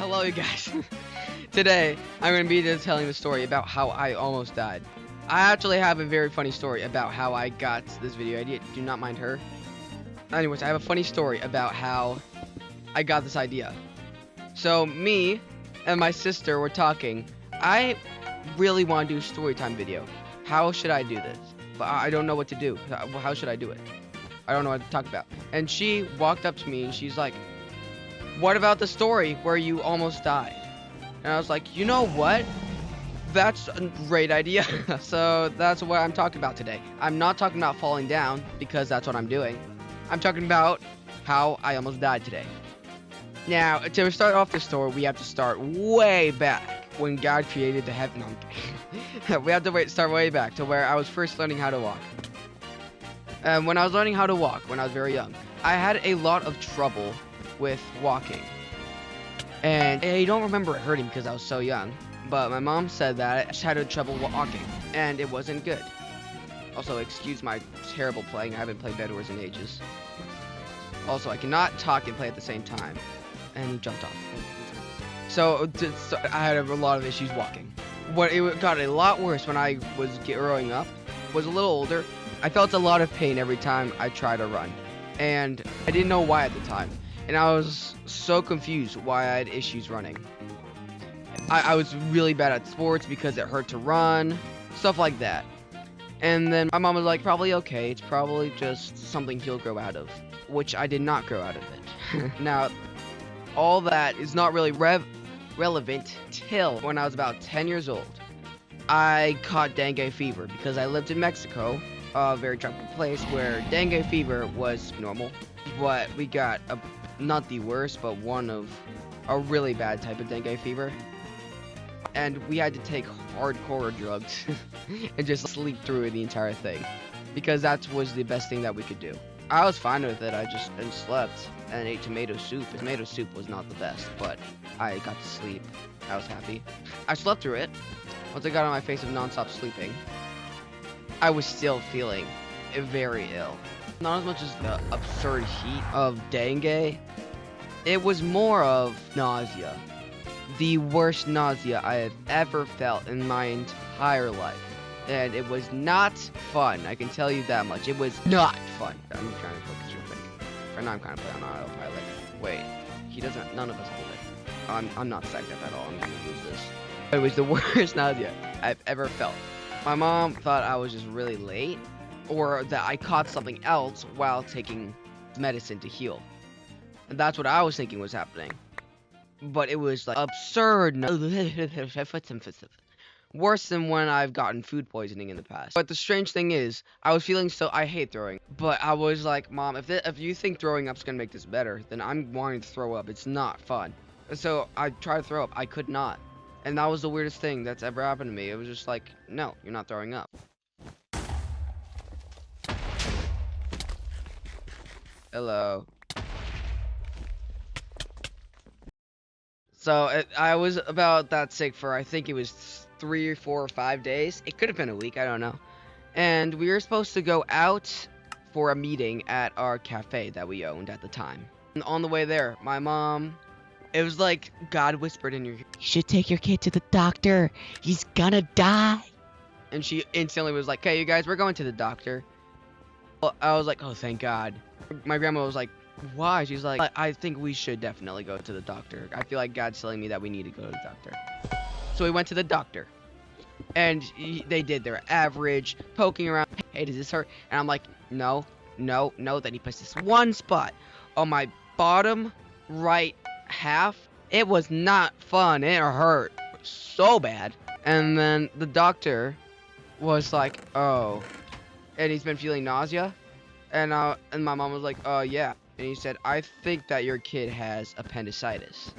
Hello, you guys. Today, I'm going to be telling the story about how I almost died. I actually have a very funny story about how I got this video idea. Do not mind her. Anyways, I have a funny story about how I got this idea. So, me and my sister were talking. I really want to do a story time video. How should I do this? But I don't know what to do. How should I do it? I don't know what to talk about. And she walked up to me and she's like, "What about the story where you almost died?" And I was like, you know what? That's a great idea. So that's what I'm talking about today. I'm not talking about falling down because that's what I'm doing. I'm talking about how I almost died today. Now, to start off the story, we have to start way back when God created the heaven. No, we have to start way back to where I was first learning how to walk. When I was learning how to walk, when I was very young, I had a lot of trouble with walking. And I don't remember it hurting because I was so young, but my mom said that I just had trouble walking, and it wasn't good. Also, excuse my terrible playing. I haven't played Bed Wars in ages. Also, I cannot talk and play at the same time. And he jumped off. So I had a lot of issues walking. What it got a lot worse when I was growing up, was a little older. I felt a lot of pain every time I tried to run, and I didn't know why at the time. And I was so confused why I had issues running. I was really bad at sports because it hurt to run, stuff like that. And then my mom was like, probably okay, it's probably just something he'll grow out of, which I did not grow out of it. Now, all that is not really relevant till when I was about 10 years old. I caught dengue fever because I lived in Mexico, a very tropical place where dengue fever was normal. But we got not the worst, but one of a really bad type of dengue fever. And we had to take hardcore drugs and just sleep through the entire thing. Because that was the best thing that we could do. I was fine with it, I just slept and ate tomato soup. Tomato soup was not the best, but I got to sleep. I was happy. I slept through it. Once I got on my face of non-stop sleeping, I was still feeling very ill. Not as much as the absurd heat of dengue. It was more of nausea. The worst nausea I have ever felt in my entire life. And it was not fun, I can tell you that much. It was not fun. I'm trying to focus real quick. Right now I'm kind of playing on autopilot. Wait, none of us have it. I'm not psyched up at all, I'm gonna lose this. It was the worst nausea I've ever felt. My mom thought I was just really late, or that I caught something else while taking medicine to heal. And that's what I was thinking was happening. But it was like absurd. Worse than when I've gotten food poisoning in the past. But the strange thing is, I was feeling I hate throwing. But I was like, Mom, if you think throwing up's gonna make this better, then I'm wanting to throw up. It's not fun. So I tried to throw up. I could not. And that was the weirdest thing that's ever happened to me. It was just like, no, you're not throwing up. Hello. So I was about that sick for, I think it was 3 or 4 or 5 days. It could have been a week, I don't know. And we were supposed to go out for a meeting at our cafe that we owned at the time. And on the way there, my mom, it was like God whispered in your ear, "You should take your kid to the doctor. He's gonna die." And she instantly was like, "Okay, you guys, we're going to the doctor." Well, I was like, oh, thank God. My grandma was like, "Why?" She's like, I think we should definitely go to the doctor. I feel like God's telling me that we need to go to the doctor. So we went to the doctor. And they did their average, poking around. "Hey, does this hurt?" And I'm like, no. Then he puts this one spot on my bottom right half. It was not fun. It hurt so bad. And then the doctor was like, "Oh." And he's been feeling nausea. And my mom was like, "Oh, yeah." And he said, "I think that your kid has appendicitis."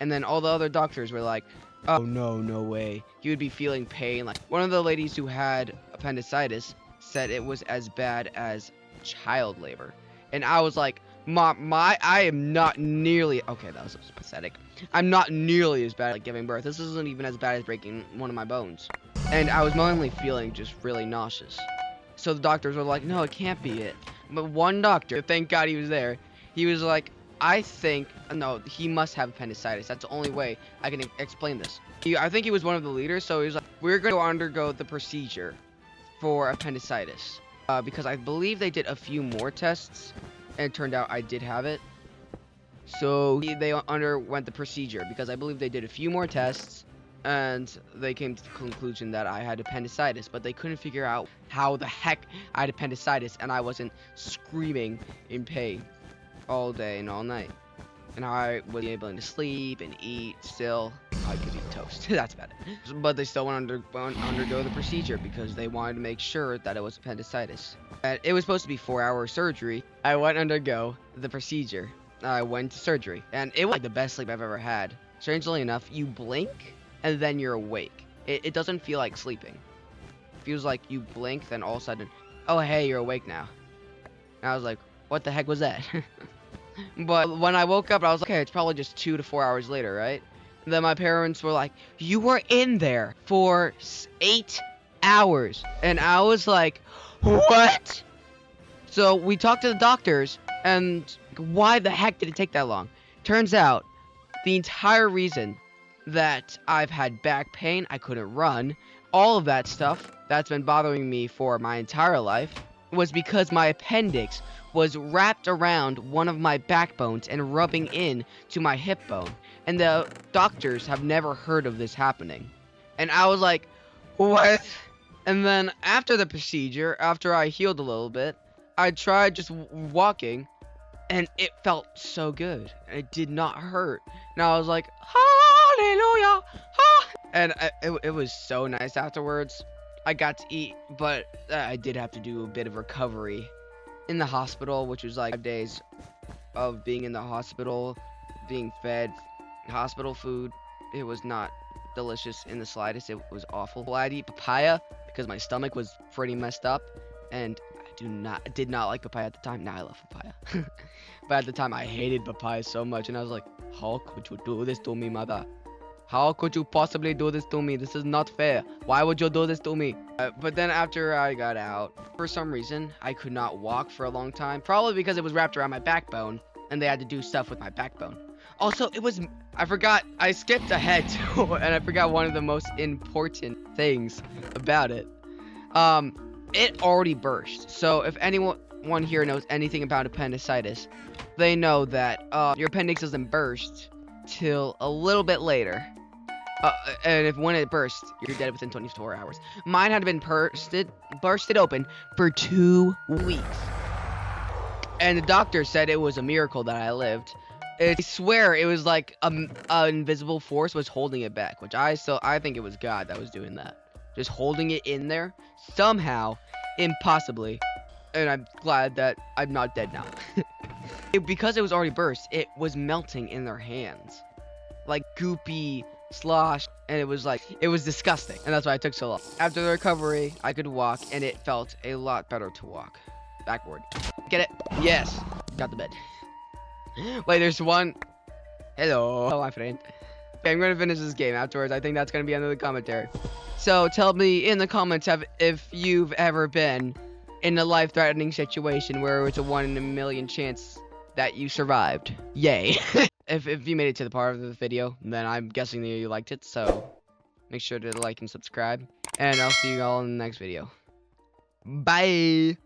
And then all the other doctors were like, "Oh, no way. He would be feeling pain." Like, one of the ladies who had appendicitis said it was as bad as child labor. And I was like, Mom, I am not nearly, okay, that was pathetic. I'm not nearly as bad at giving birth. This isn't even as bad as breaking one of my bones. And I was mainly feeling just really nauseous. So the doctors were like, "No, it can't be it." But one doctor, thank God he was there, he was like, I think, no, he must have appendicitis. That's the only way I can explain this. I think he was one of the leaders, so he was like, we're going to undergo the procedure for appendicitis. Because I believe they did a few more tests, and it turned out I did have it. So they underwent the procedure, because I believe they did a few more tests, and they came to the conclusion that I had appendicitis, but they couldn't figure out how the heck I had appendicitis, and I wasn't screaming in pain all day and all night. And I was able to sleep and eat still. I could eat toast. That's about it. But they still went undergo the procedure because they wanted to make sure that it was appendicitis. And it was supposed to be 4-hour surgery. I went undergo the procedure. I went to surgery. And it was like the best sleep I've ever had. Strangely enough, you blink and then you're awake. It doesn't feel like sleeping. It feels like you blink, then all of a sudden, oh hey, you're awake now. And I was like, what the heck was that? But when I woke up, I was like, okay, it's probably just 2 to 4 hours later, right? And then my parents were like, you were in there for 8 hours. And I was like, what? So we talked to the doctors, and why the heck did it take that long? Turns out, the entire reason that I've had back pain, I couldn't run, all of that stuff that's been bothering me for my entire life, was because my appendix was wrapped around one of my backbones and rubbing in to my hip bone. And the doctors have never heard of this happening. And I was like, what? And then after the procedure, after I healed a little bit, I tried just walking, and it felt so good. It did not hurt. And I was like, hallelujah. And it was so nice afterwards. I got to eat, but I did have to do a bit of recovery in the hospital, which was like 5 days of being in the hospital, being fed hospital food. It was not delicious in the slightest. It was awful. I'd eat papaya because my stomach was pretty messed up, and I did not like papaya at the time. Now I love papaya. But at the time I hated papaya so much, and I was like, how could you do this to me, mother? How could you possibly do this to me? This is not fair. Why would you do this to me? But then after I got out, for some reason, I could not walk for a long time. Probably because it was wrapped around my backbone, and they had to do stuff with my backbone. Also, I skipped ahead too, and I forgot one of the most important things about it. It already burst. So if anyone here knows anything about appendicitis, they know that your appendix doesn't burst till a little bit later. And when it bursts, you're dead within 24 hours. Mine had been bursted open for 2 weeks. And the doctor said it was a miracle that I lived. I swear it was like an invisible force was holding it back, which I think it was God that was doing that. Just holding it in there, somehow, impossibly. And I'm glad that I'm not dead now. Because it was already burst, it was melting in their hands. Like goopy slosh, and it was disgusting. And that's why it took so long. After the recovery, I could walk, and it felt a lot better to walk. Backward. Get it? Yes. Got the bed. Wait, there's one. Hello, my friend. Okay, I'm gonna finish this game afterwards. I think that's gonna be the end of the commentary. So tell me in the comments if you've ever been in a life-threatening situation where it's a 1 in a million chance that you survived. Yay. If you made it to the part of the video, then I'm guessing that you liked it, so make sure to like and subscribe. And I'll see you all in the next video. Bye!